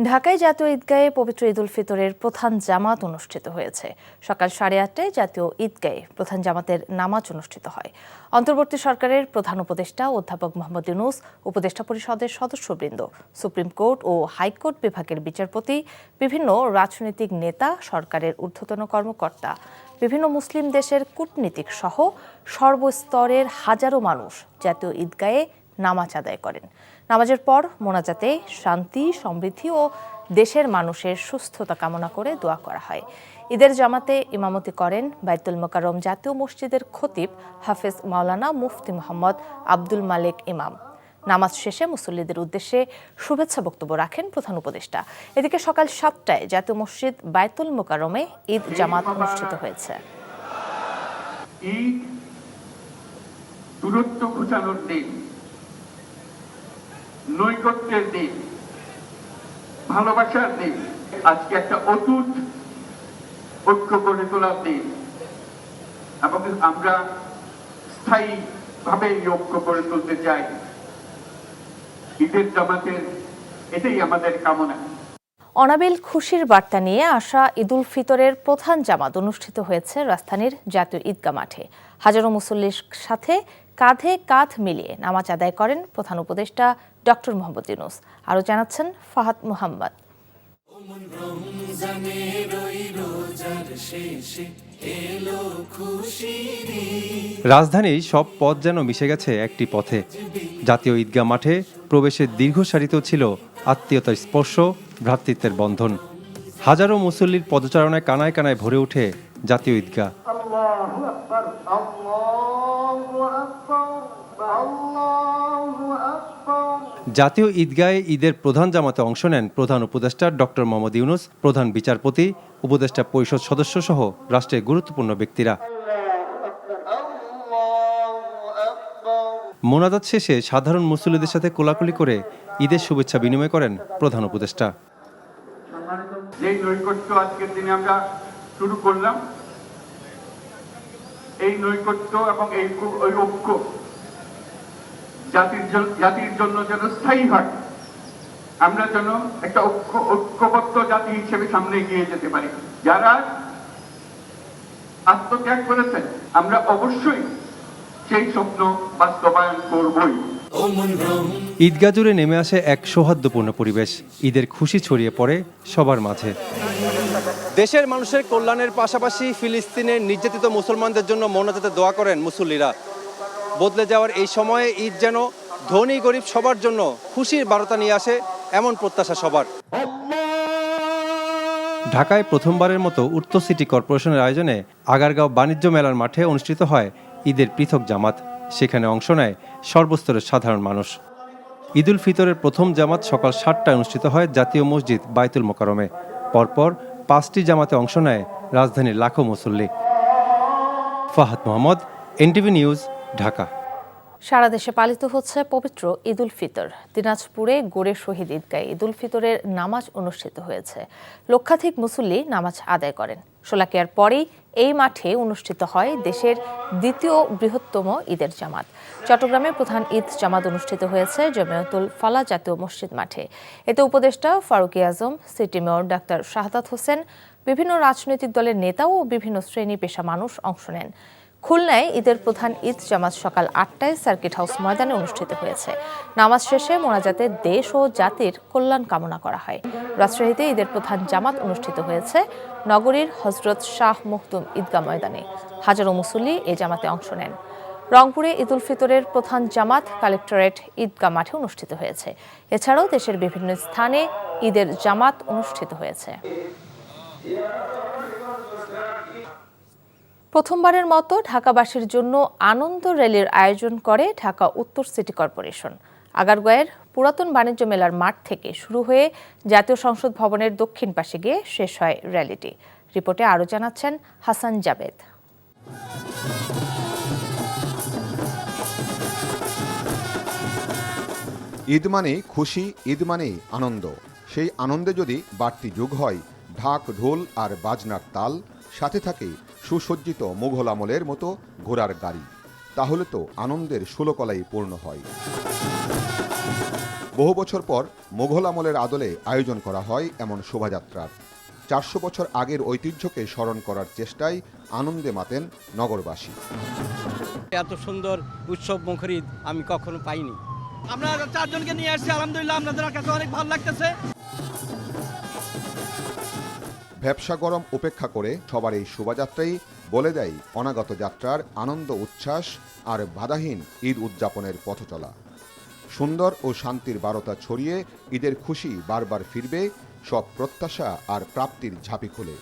ঢাকায় জাতীয় ঈদগাহে পবিত্র ঈদুল ফিতরের প্রধান জামাত অনুষ্ঠিত হয়েছে। সকাল 8:30টায় জাতীয় ঈদগাহে প্রধান জামাতের নামাজ অনুষ্ঠিত হয়। অন্তর্বর্তী সরকারের প্রধান উপদেষ্টা অধ্যাপক মোহাম্মদ ইউনূস, উপদেষ্টা পরিষদের সদস্যবৃন্দ, সুপ্রিম কোর্ট ও হাইকোর্ট বিভাগের বিচারপতি, বিভিন্ন রাজনৈতিক নেতা, সরকারের ঊর্ধ্বতন কর্মকর্তা, বিভিন্ন মুসলিম দেশের কূটনীতিক সহ সর্বস্তরের হাজারো মানুষ জাতীয় ঈদগাহে নামাজ আদায় করেন। নামাজের পর মোনাজাতে শান্তি, সমৃদ্ধি ও দেশের মানুষের সুস্থতা কামনা করে দোয়া করা হয়। ঈদের জামাতে ইমামতি করেন বাইতুল মোকাররম জাতীয় মসজিদের খতিব হাফেজ মাওলানা মুফতি মোহাম্মদ আব্দুল মালেক ইমাম। নামাজ শেষে মুসল্লিদের উদ্দেশ্যে শুভেচ্ছা বক্তব্য রাখেন প্রধান উপদেষ্টা। এদিকে সকাল 7টায় জাতীয় মসজিদ বাইতুল মোকাররমে ঈদ জামাত অনুষ্ঠিত হয়েছে। ঈদ দূরত্ব ঘোচানোর দিন, নৈকট্যের দিন, ভালোবাসার দিন। আজকে একটা অটুট ঐক্য গড়ে তোলার দিন এবং আমরা স্থায়ী ভাবে ঐক্য গড়ে তুলতে চাই। ঈদের জামাতের এটাই আমাদের কামনা। অনাবিল খুশির বার্তা নিয়ে আসা ঈদুল ফিতরের প্রধান জামাত অনুষ্ঠিত হয়েছে রাজধানীর জাতীয় ঈদগাহ মাঠে। হাজারো মুসল্লির সাথে কাঁধে কাঁধ মিলিয়ে নামাজ আদায় করেন প্রধান উপদেষ্টা ডক্টর মোহাম্মদ ইউনূস। আরও জানাচ্ছেন ফাহাদ মোহাম্মদ। রাজধানীর সব পথ যেন মিশে গেছে একটি পথে। জাতীয় ঈদগাহ মাঠে প্রবেশের দীর্ঘ সারিতেও ছিল আত্মীয়তার স্পর্শ, ভ্রাতৃত্বের বন্ধন। হাজারো মুসল্লির পদচারণায় কানায় কানায় ভরে ওঠে জাতীয় ঈদগাহ। জাতীয় ঈদগাহে ঈদের প্রধান জামাতে অংশ নেন প্রধান উপদেষ্টা ডক্টর মোহাম্মদ ইউনূস, প্রধান বিচারপতি, উপদেষ্টা পরিষদ সদস্য সহ রাষ্ট্রের গুরুত্বপূর্ণ ব্যক্তিরা। মোনাজাত শেষে সাধারণ মুসল্লিদের সাথে কোলাকুলি করে ঈদের শুভেচ্ছা বিনিময় করেন প্রধান উপদেষ্টা। যে নৈকট্য আজকের দিনে আমরা শুরু করলাম, এই নৈকট্য এবং এই ঐক্য জাতির জন্য যেন স্থায়ী হয়, আমরা যেন একটা ঐক্যবদ্ধ জাতি হিসেবে সামনে এগিয়ে যেতে পারি। যারা আত্মত্যাগ করেছেন, আমরা অবশ্যই সেই স্বপ্ন বাস্তবায়ন করবই। ঈদগাহ জুড়ে নেমে আসে এক সৌহার্দ্যপূর্ণ পরিবেশ। ঈদের খুশি ছড়িয়ে পড়ে সবার মাঝে। দেশের মানুষের কল্যাণের পাশাপাশি ফিলিস্তিনের নির্যাতিত মুসলমানদের জন্য মোনাজাতে দোয়া করেন মুসল্লিরা। বদলে যাওয়ার এই সময়ে ঈদ যেন ধনী গরিব সবার জন্য খুশির বার্তা নিয়ে আসে, এমন প্রত্যাশা সবার। ঢাকায় প্রথমবারের মতো উত্তর সিটি কর্পোরেশনের আয়োজনে আগারগাঁও বাণিজ্য মেলার মাঠে অনুষ্ঠিত হয় ঈদের পৃথক জামাত। সেখানে অংশ নেয় সর্বস্তরের সাধারণ মানুষ। ঈদুল ফিতরের প্রথম জামাত সকাল 7টায় অনুষ্ঠিত হয় জাতীয় মসজিদ বাইতুল মোকাররমে। পরপর 5টি জামাতে অংশ নেয় রাজধানীর লাখো মুসল্লি। Fahad Mohammad, NTV news, Dhaka. সারা দেশে পালিত হচ্ছে পবিত্র ঈদুল ফিতর। দিনাজপুরে গোরে শহীদ ঈদগাহে ঈদুল ফিতরের নামাজ অনুষ্ঠিত হয়েছে। লক্ষাধিক মুসল্লি নামাজ আদায় করেন। শোলাকিয়ার পরেই এই মাঠে অনুষ্ঠিত হয় দেশের দ্বিতীয় বৃহত্তম ঈদের জামাত। চট্টগ্রামে প্রধান ঈদ জামাত অনুষ্ঠিত হয়েছে জমিয়তুল ফালাহ জাতীয় মসজিদ মাঠে। এতে উপদেষ্টা ফারুক আজম, city mayor doctor Shahadat Hossain, বিভিন্ন রাজনৈতিক দলের নেতা ও বিভিন্ন শ্রেণী পেশা মানুষ অংশ নেন। খুলনায় ঈদের প্রধান ঈদ জামাত সকাল 8টায় সার্কিট হাউস ময়দানে অনুষ্ঠিত হয়েছে। নামাজ শেষে মোনাজাতে দেশ ও জাতির কল্যাণ কামনা করা হয়। রাজশাহীতে ঈদের প্রধান জামাত অনুষ্ঠিত হয়েছে নগরীর হজরত শাহ মখদুম ঈদগাহ ময়দানে। হাজারো মুসল্লি এ জামাতে অংশ নেন। রংপুরে ঈদুল ফিতরের প্রধান জামাত কালেক্টরেট ঈদগাহ মাঠে অনুষ্ঠিত হয়েছে। এছাড়াও দেশের বিভিন্ন স্থানে ঈদের জামাত অনুষ্ঠিত হয়েছে। প্রথমবারের মতো ঢাকাবাসীর জন্য আনন্দ র্যালির আয়োজন করে ঢাকা উত্তর সিটি কর্পোরেশন। আগারগাঁওয়ের পুরাতন বাণিজ্য মেলার মাঠ থেকে শুরু হয়ে জাতীয় সংসদ ভবনের দক্ষিণ পাশে গিয়ে শেষ হয় র্যালিটি। রিপোর্টে আরও জানাচ্ছেন হাসান জাবেদ। ঈদ মানে খুশি, ঈদ মানে আনন্দ। সেই আনন্দে যদি বাড়তি যোগ হয় ঢাক, ঢোল আর বাজনার তাল, সাথে থাকে সুসজ্জিত মুঘল আমলের মতো ঘোড়ার গাড়ি, তাহলে তো আনন্দের ষোলকলাই পূর্ণ হয়। বহু বছর পর মুঘল আমলের আদলে আয়োজন করা হয় এমন শোভাযাত্রার। 400 বছর আগের ঐতিহ্যকে স্মরণ করার চেষ্টায় আনন্দে মাতেন নগরবাসী। এত সুন্দর উৎসব মুখর ঈদ আমি কখনো পাইনি। আমরা 4 জনকে নিয়ে আসছি, আলহামদুলিল্লাহ আপনাদের কাছে অনেক ভালো লাগতেছে। ব্যবসা গরম উপেক্ষা করে সবার এই শোভাযাত্রাই বলে দেয় অনাগত যাত্রার আনন্দ উচ্ছ্বাস আর বাধাহীন ঈদ উদযাপনের পথ চলা। সুন্দর ও শান্তির বারতা ছড়িয়ে ঈদের খুশি বারবার ফিরবে, সব প্রত্যাশা আর প্রাপ্তির ঝাঁপি খুলে।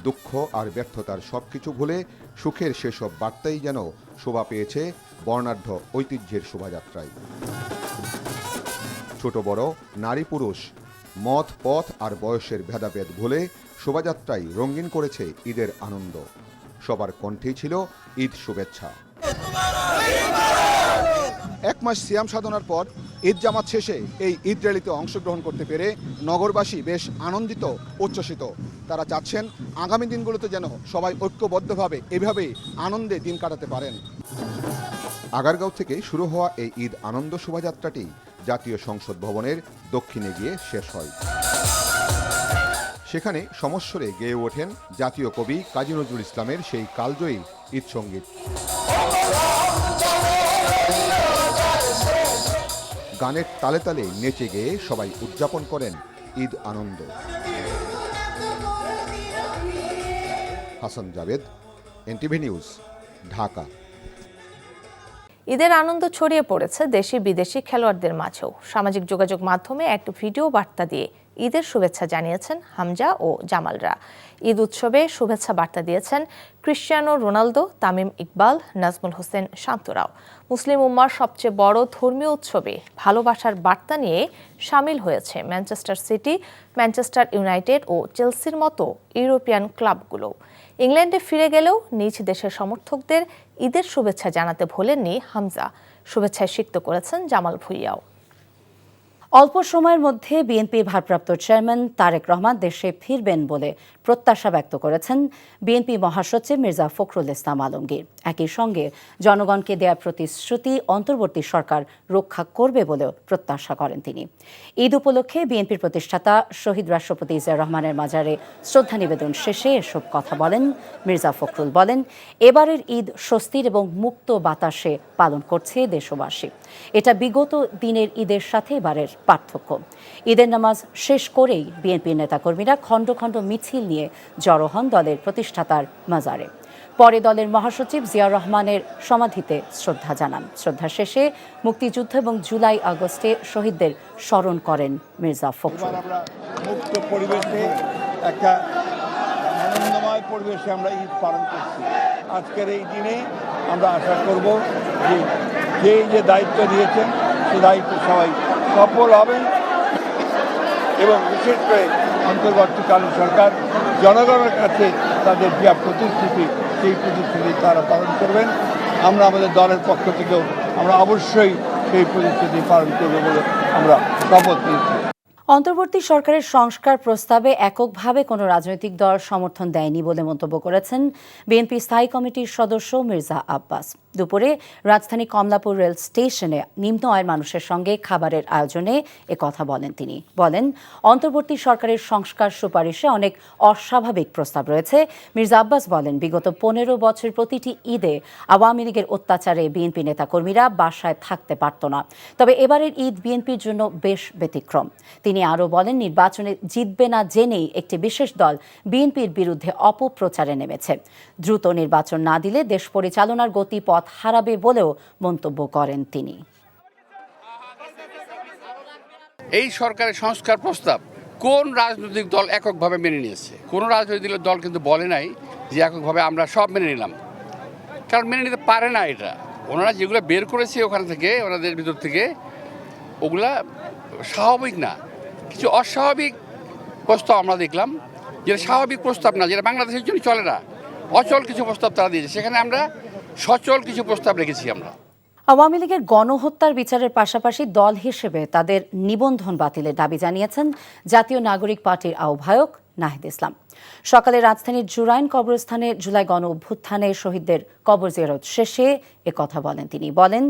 দুঃখ আর ব্যর্থতার সবকিছু ভুলে সুখের সেসব বার্তাই যেন শোভা পেয়েছে বর্ণাঢ্য ঐতিহ্যের শোভাযাত্রায়। ছোট বড়, নারী পুরুষ, মত পথ আর বয়সের ভেদাভেদ ভুলে শোভাযাত্রায় রঙিন করেছে ঈদের আনন্দ। সবার কণ্ঠেই ছিল ঈদ শুভেচ্ছা। 1 মাস সিয়াম সাধনার পর ঈদ জামাত শেষে এই ঈদ র্যালিতে অংশগ্রহণ করতে পেরে নগরবাসী বেশ আনন্দিত, উচ্ছ্বসিত। তারা চাচ্ছেন আগামী দিনগুলোতে যেন সবাই ঐক্যবদ্ধভাবে এভাবেই আনন্দে দিন কাটাতে পারেন। আগারগাঁও থেকে শুরু হওয়া এই ঈদ আনন্দ শোভাযাত্রাটি জাতীয় সংসদ ভবনের দক্ষিণে গিয়ে শেষ হয়। সেখানে সমস্বরে গেয়ে ওঠেন জাতীয় কবি কাজী নজরুল ইসলামের সেই কালজয়ী ঈদ সঙ্গীত। গানের তালে তালে নেচে গেয়ে সবাই উদযাপন করেন ঈদ আনন্দ। Hasan Javed, NTV news, Dhaka. ঈদের আনন্দ ছড়িয়ে পড়েছে দেশি বিদেশি খেলোয়াড়দের মাঝেও। সামাজিক যোগাযোগ মাধ্যমে এক ভিডিও বার্তা দিয়ে ঈদের শুভেচ্ছা জানিয়েছেন হামজা ও জামালরা। ঈদ উৎসবে শুভেচ্ছা বার্তা দিয়েছেন ক্রিশ্চিয়ানো রোনালদো, তামিম ইকবাল, নাজমুল হোসেন শান্তরাও। মুসলিম উম্মার সবচেয়ে বড় ধর্মীয় উৎসবে ভালোবাসার বার্তা নিয়ে সামিল হয়েছে ম্যানচেস্টার সিটি, ম্যানচেস্টার ইউনাইটেড ও চেলসির মতো ইউরোপিয়ান ক্লাবগুলো। ইংল্যান্ডে ফিরে গেলেও নিজ দেশের সমর্থকদের ঈদের শুভেচ্ছা জানাতে ভোলেননি হামজা। শুভেচ্ছায় সিক্ত করেছেন জামাল ভুঁইয়াও। অল্প সময়ের মধ্যে বিএনপির ভারপ্রাপ্ত চেয়ারম্যান তারেক রহমান দেশে ফিরবেন বলে প্রত্যাশা ব্যক্ত করেছেন বিএনপি মহাসচিব মির্জা ফখরুল ইসলাম আলমগীর। একই সঙ্গে জনগণকে দেয়া প্রতিশ্রুতি অন্তর্বর্তী সরকার রক্ষা করবে বলেও প্রত্যাশা করেন তিনি। ঈদ উপলক্ষে বিএনপির প্রতিষ্ঠাতা শহীদ রাষ্ট্রপতি জিয়াউর রহমানের মাজারে শ্রদ্ধা নিবেদন শেষে এসব কথা বলেন মির্জা ফখরুল। বলেন, এবারের ঈদ স্বস্তির এবং মুক্ত বাতাসে পালন করছে দেশবাসী। এটা বিগত দিনের ঈদের সাথে এবারের পার্থক্য। ঈদের নামাজ শেষ করেই বিএনপির নেতাকর্মীরা খণ্ড খণ্ড মিছিল নিয়ে জড়ো হন দলের প্রতিষ্ঠাতার মাজারে। পরে দলের মহাসচিব জিয়াউর রহমানের সমাধিতে শ্রদ্ধা জানান। শ্রদ্ধা শেষে মুক্তিযুদ্ধ এবং জুলাই আগস্টে শহীদদের স্মরণ করেন মির্জা ফখরুল। আমরা মুক্ত পরিবেশে একটা আনন্দময় পরিবেশে আমরা ঈদ পালন করছি। আজকের এই দিনে আমরা আশা করব যে দায়িত্ব দিয়েছেন সেই দায়িত্ব সবাই সফল হবেন এবং বিশেষ করে অন্তর্বর্তীকালীন সরকার জনগণের কাছে তাদের যে প্রতিশ্রুতি সেই প্রতিশ্রুতি তারা পালন করবেন। আমরা আমাদের দলের পক্ষ থেকেও আমরা অবশ্যই সেই প্রতিশ্রুতি পালন করব বলে আমরা শপথ নিয়েছি। অন্তর্বর্তী সরকারের সংস্কার প্রস্তাবে এককভাবে কোনো রাজনৈতিক দল সমর্থন দেয়নি বলে মন্তব্য করেছেন বিএনপি স্থায়ী কমিটির সদস্য মির্জা আব্বাস। দুপুরে রাজধানী কমলাপুর রেল স্টেশনে নিম্ন আয়ের মানুষের সঙ্গে খাবারের আয়োজনে কথা বলেন তিনি। বলেন, অন্তর্বর্তী সরকারের সংস্কার সুপারিশে অনেক অস্বাভাবিক প্রস্তাব রয়েছে। মির্জা আব্বাস বলেন, বিগত 15 বছর প্রতিটি ঈদে আওয়ামী লীগের অত্যাচারে বিএনপি নেতাকর্মীরা বাসায় থাকতে পারত না। তবে এবারের ঈদ বিএনপির জন্য বেশ ব্যতিক্রম। তিনি আরও বলেন, নির্বাচনে জিতবে না জেনেই একটি বিশেষ দল বিএনপির বিরুদ্ধে অপপ্রচারে নেমেছে। দ্রুত নির্বাচন না দিলে দেশ পরিচালনার গতিপথ হারাবে বলেও মন্তব্য করেন তিনি। এই সরকারের সংস্কার প্রস্তাব কোন রাজনৈতিক দল এককভাবে মেনে নিয়েছে? কোন রাজনৈতিক দল কিন্তু বলে নাই যে এককভাবে আমরা সব মেনে নিলাম, কারণ মেনে নিতে পারে না। এটা ওনারা যেগুলো বের করেছে ওখান থেকে, ওনাদের ভিতর থেকে, ওগুলা স্বাভাবিক না। কিছু অস্বাভাবিক প্রস্তাব আমরা দেখলাম, যেটা স্বাভাবিক প্রস্তাব না, যেটা বাংলাদেশের জন্য চলে না। অচল কিছু প্রস্তাব তারা দিয়েছে, সেখানে আমরা সচল কিছু প্রস্তাব রেখেছি। আমরা আওয়ামী লীগের গণহত্যার বিচারের পাশাপাশি দল হিসেবে তাদের নিবন্ধন বাতিলের দাবি জানিয়েছেন জাতীয় নাগরিক পার্টির আহ্বায়ক নাহিদ ইসলাম। সকালে রাজধানীর জুরাইন কবরস্থানে জুলাই গণ অভ্যুত্থানে শহীদদের কবর জিয়ারত শেষে কথা বলেন তিনি। বলেন,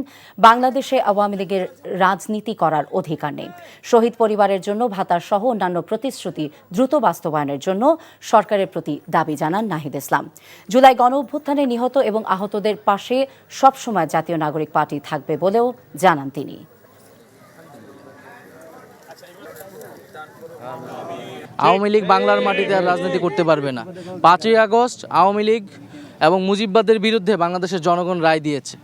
বাংলাদেশে আওয়ামী লীগের রাজনীতি করার অধিকার নেই। শহীদ পরিবারের জন্য ভাতা সহ অন্যান্য প্রতিশ্রুতি দ্রুত বাস্তবায়নের জন্য সরকারের প্রতি দাবি জানান নাহিদ ইসলাম। জুলাই গণ অভ্যুত্থানে নিহত এবং আহতদের পাশে সবসময় জাতীয় নাগরিক পার্টি থাকবে বলেও জানান তিনি। আওয়ামী লীগ বাংলার মাটিতে আর রাজনীতি করতে পারবে না। 5ই আগস্ট আওয়ামী লীগ এবং মুজিববাদের বিরুদ্ধে বাংলাদেশের জনগণ রায় দিয়েছে।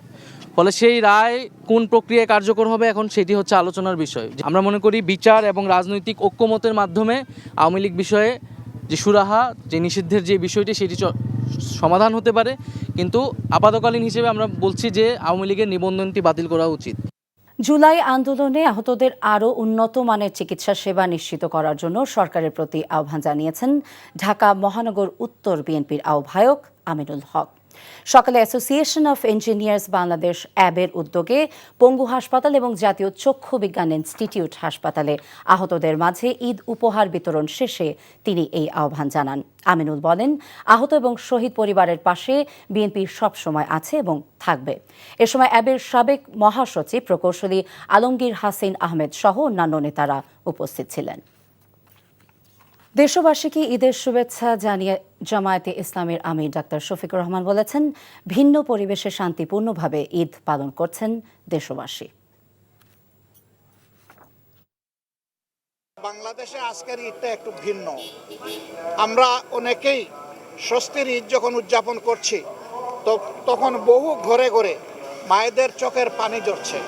ফলে সেই রায় কোন প্রক্রিয়ায় কার্যকর হবে এখন সেটি হচ্ছে আলোচনার বিষয়। আমরা মনে করি বিচার এবং রাজনৈতিক ঐক্যমতের মাধ্যমে আওয়ামী লীগ বিষয়ে যে সুরাহা, যে নিষিদ্ধের যে বিষয়টি সেটি সমাধান হতে পারে, কিন্তু আপাতকালীন হিসেবে আমরা বলছি যে আওয়ামী লীগের নিবন্ধনটি বাতিল করা উচিত। জুলাই আন্দোলনে আহতদের আরও উন্নত মানের চিকিৎসা সেবা নিশ্চিত করার জন্য সরকারের প্রতি আহ্বান জানিয়েছেন ঢাকা মহানগর উত্তর বিএনপির আহ্বায়ক আমিনুল হক। সকালে অ্যাসোসিয়েশন অফ ইঞ্জিনিয়ার্স বাংলাদেশ অ্যাবের উদ্যোগে পঙ্গু হাসপাতাল এবং জাতীয় চক্ষু বিজ্ঞান ইনস্টিটিউট হাসপাতালে আহতদের মাঝে ঈদ উপহার বিতরণ শেষে তিনি এই আহ্বান জানান। আমিনুল বলেন, আহত এবং শহীদ পরিবারের পাশে বিএনপি সবসময় আছে এবং থাকবে। এ সময় অ্যাবের সাবেক মহাসচিব প্রকৌশলী আলমগীর হাসিন আহমেদ সহ অন্যান্য নেতারা উপস্থিত ছিলেন। দেশবাসীকে ঈদের শুভেচ্ছা জানিয়ে জামায়াতে ইসলামের আমির ডাক্তার শফিকুর রহমান বলেছেন, ভিন্ন পরিবেশে শান্তিপূর্ণভাবে ঈদ পালন করছেন দেশবাসী। বাংলাদেশে আজকের ঈদটা একটু ভিন্ন। আমরা অনেকেই স্বস্তির ঈদ যখন উদযাপন করছি তখন বহু ঘরে ঘরে মায়েদের চোখের পানি ঝরছে,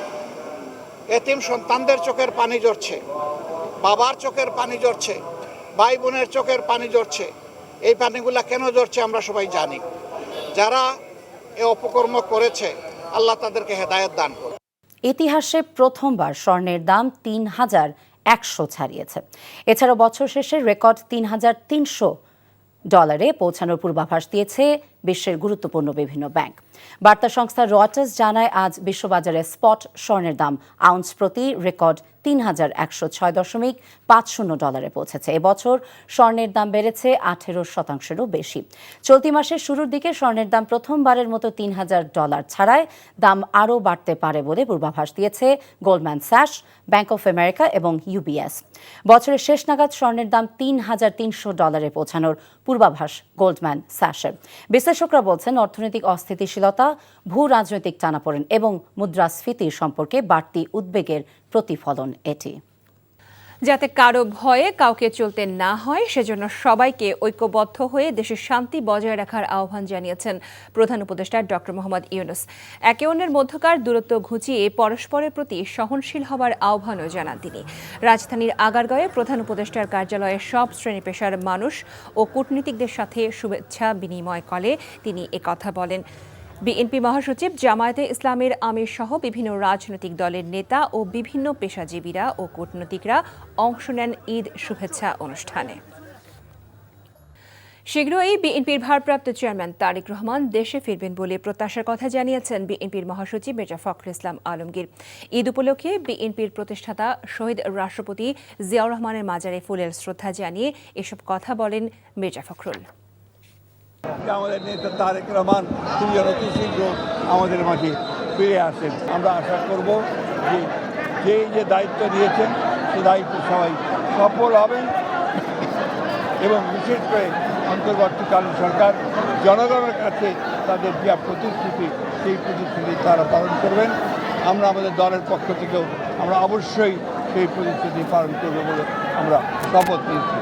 এতিম সন্তানদের চোখের পানি ঝরছে, বাবার চোখের পানি ঝরছে, ভাই বোনের চোখের পানি ঝরছে। এই পানিগুলা কেন ঝরছে আমরা সবাই জানি। যারা এ অপকর্ম করেছে আল্লাহ তাদেরকে হেদায়েত দান করুন। ইতিহাসে প্রথমবার স্বর্ণের দাম ৩,১০০ ছাড়িয়েছে। এছাড়াও বছর শেষে রেকর্ড $3,300 পৌঁছানোর পূর্বাভাস দিয়েছে বিশ্বের গুরুত্বপূর্ণ বিভিন্ন ব্যাংক। বার্তা সংস্থা রয়টার্স জানায়, আজ বিশ্ববাজারে স্পট স্বর্ণের দাম আউন্স প্রতি রেকর্ড $3,106.50 পৌঁছেছে। এবছর স্বর্ণের দাম বেড়েছে 18%-এরও বেশি। চলতি মাসের শুরুর দিকে স্বর্ণের দাম প্রথমবারের মতো $3,000 ছাড়ায় দাম আরও বাড়তে পারে বলে পূর্বাভাস দিয়েছে গোল্ডম্যান স্যাশ, ব্যাংক অফ আমেরিকা এবং ইউবিএস। বছরের শেষ নাগাদ স্বর্ণের দাম $3,300 পৌঁছানোর পূর্বাভাস গোল্ডম্যান স্যাশের। বিশ্লেষকরা বলছেন, অর্থনৈতিক অস্থিতিশীলতা, ভূ রাজনৈতিক টানাপোড়েন এবং মুদ্রাস্ফীতির সম্পর্কে বাড়তি উদ্বেগের প্রতিফলন এটি। যাতে কারো ভয়ে কাউকে চলতে না হয় সেজন্য সবাইকে ঐক্যবদ্ধ হয়ে দেশের শান্তি বজায় রাখার আহ্বান জানিয়েছেন প্রধান উপদেষ্টা ডক্টর মোহাম্মদ ইউনূস। একে অন্যের মধ্যকার দূরত্ব ঘুচিয়ে পরস্পরের প্রতি সহনশীল হবার আহ্বানও জানান তিনি। রাজধানীর আগারগাঁওয়ে প্রধান উপদেষ্টার কার্যালয়ে সব শ্রেণী পেশার মানুষ ও কূটনীতিকদের সাথে শুভেচ্ছা বিনিময় করে তিনি একথা বলেন। বিএনপি মহাসচিব, জামায়াতে ইসলামের আমির সহ বিভিন্ন রাজনৈতিক দলের নেতা ও বিভিন্ন পেশাজীবীরা ও কূটনীতিকরা অংশ নেন ঈদ শুভেচ্ছা অনুষ্ঠানে। শীঘ্রই বিএনপির ভারপ্রাপ্ত চেয়ারম্যান তারেক রহমান দেশে ফিরবেন বলে প্রত্যাশার কথা জানিয়েছেন বিএনপির মহাসচিব মির্জা ফখরুল ইসলাম আলমগীর। ঈদ উপলক্ষে বিএনপির প্রতিষ্ঠাতা শহীদ রাষ্ট্রপতি জিয়াউর রহমানের মাজারে ফুলের শ্রদ্ধা জানিয়ে এসব কথা বলেন মির্জা ফখরুল। আমাদের নেতা তারেক রহমান তিনি যেন অতি শীঘ্র আমাদের মাঝে ফিরে আসেন। আমরা আশা করব যে যে দায়িত্ব দিয়েছেন সে দায়িত্ব সবাই সফল হবেন এবং বিশেষ করে অন্তর্বর্তীকালীন সরকার জনগণের কাছে তাদের যে প্রতিশ্রুতি সেই প্রতিশ্রুতি তারা পালন করবেন। আমরা আমাদের দলের পক্ষ থেকেও আমরা অবশ্যই সেই প্রতিশ্রুতি পালন করব বলে আমরা শপথ নিয়েছি।